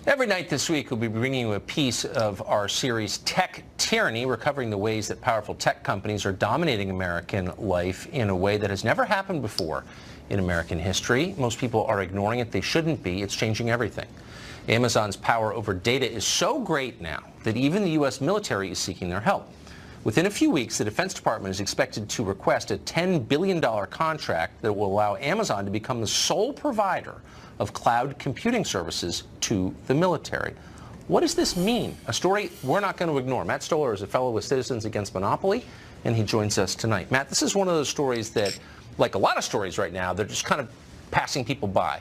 Every night this week, we'll be bringing you a piece of our series, Tech Tyranny, recovering the ways that powerful tech companies are dominating American life in a way that has never happened before in American history. Most people are ignoring it. They shouldn't be. It's changing everything. Amazon's power over data is so great now that even the U.S. military is seeking their help. Within a few weeks, the Defense Department is expected to request a $10 billion contract that will allow Amazon to become the sole provider of cloud computing services to the military. What does this mean? A story we're not going to ignore. Matt Stoller is a fellow with Citizens Against Monopoly, and he joins us tonight. Matt, this is one of those stories that, like a lot of stories right now, they're just kind of passing people by.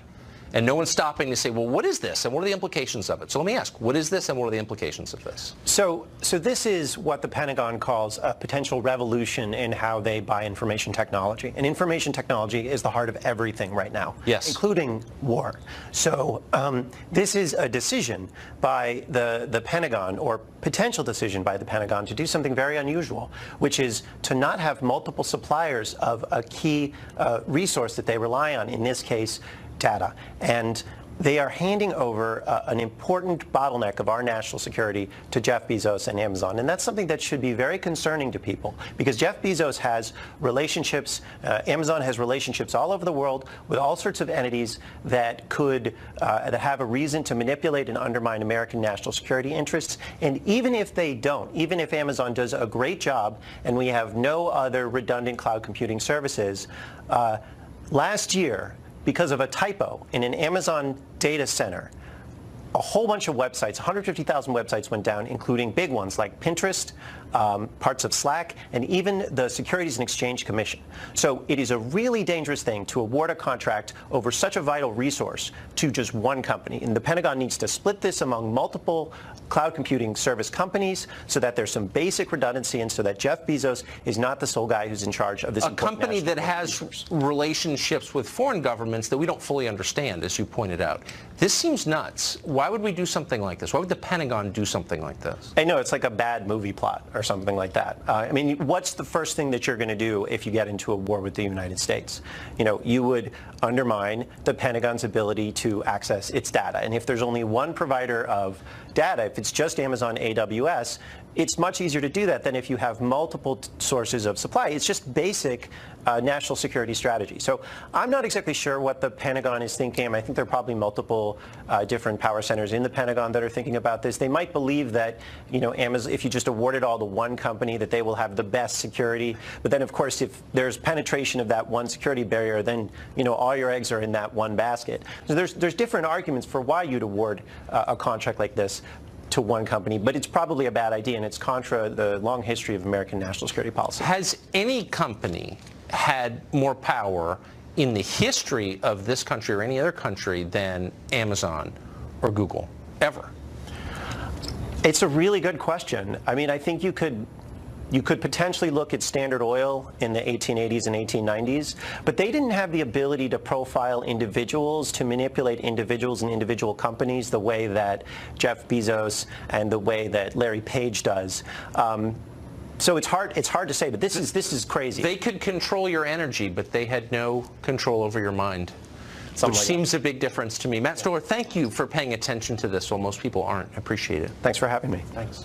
And no one's stopping to say, well, what is this and what are the implications of it? So let me ask, what is this and what are the implications of this? So this is what the Pentagon calls a potential revolution in how they buy information technology. And information technology is the heart of everything right now, yes, including war. So this is a decision by the Pentagon, or potential decision by the Pentagon, to do something very unusual, which is to not have multiple suppliers of a key resource that they rely on, in this case, data. And they are handing over an important bottleneck of our national security to Jeff Bezos and Amazon. And that's something that should be very concerning to people, because Jeff Bezos has relationships, Amazon has relationships all over the world with all sorts of entities that could that have a reason to manipulate and undermine American national security interests. And even if they don't, even if Amazon does a great job and we have no other redundant cloud computing services, last year, because of a typo in an Amazon data center, a whole bunch of websites, 150,000 websites went down, including big ones like Pinterest, parts of Slack, and even the Securities and Exchange Commission. So it is a really dangerous thing to award a contract over such a vital resource to just one company. And the Pentagon needs to split this among multiple cloud computing service companies so that there's some basic redundancy and so that Jeff Bezos is not the sole guy who's in charge of this. A company that has relationships with foreign governments that we don't fully understand, as you pointed out. This seems nuts. Why would we do something like this? Why would the Pentagon do something like this? I know, it's like a bad movie plot or something like that. I mean, what's the first thing that you're going to do if you get into a war with the United States? You know, you would undermine the Pentagon's ability to access its data. And if there's only one provider of data, if it's just Amazon AWS, it's much easier to do that than if you have multiple sources of supply. It's just basic national security strategy. So I'm not exactly sure what the Pentagon is thinking. I think there are probably multiple different power centers in the Pentagon that are thinking about this. They might believe that, you know, Amazon, if you just award it all to one company, that they will have the best security. But then, of course, if there's penetration of that one security barrier, then, you know, all your eggs are in that one basket. So there's different arguments for why you'd award a contract like this to one company, but it's probably a bad idea, and it's contra the long history of American national security policy. Has any company had more power in the history of this country or any other country than Amazon or Google, ever? It's a really good question. I mean, I think you could potentially look at Standard Oil in the 1880s and 1890s, but they didn't have the ability to profile individuals, to manipulate individuals and individual companies the way that Jeff Bezos and the way that Larry Page does. So it's hard to say, but this is crazy. They could control your energy, but they had no control over your mind. Which seems a big difference to me. Matt Stoller, thank you for paying attention to this while most people aren't. I appreciate it. Thanks for having me. Thanks.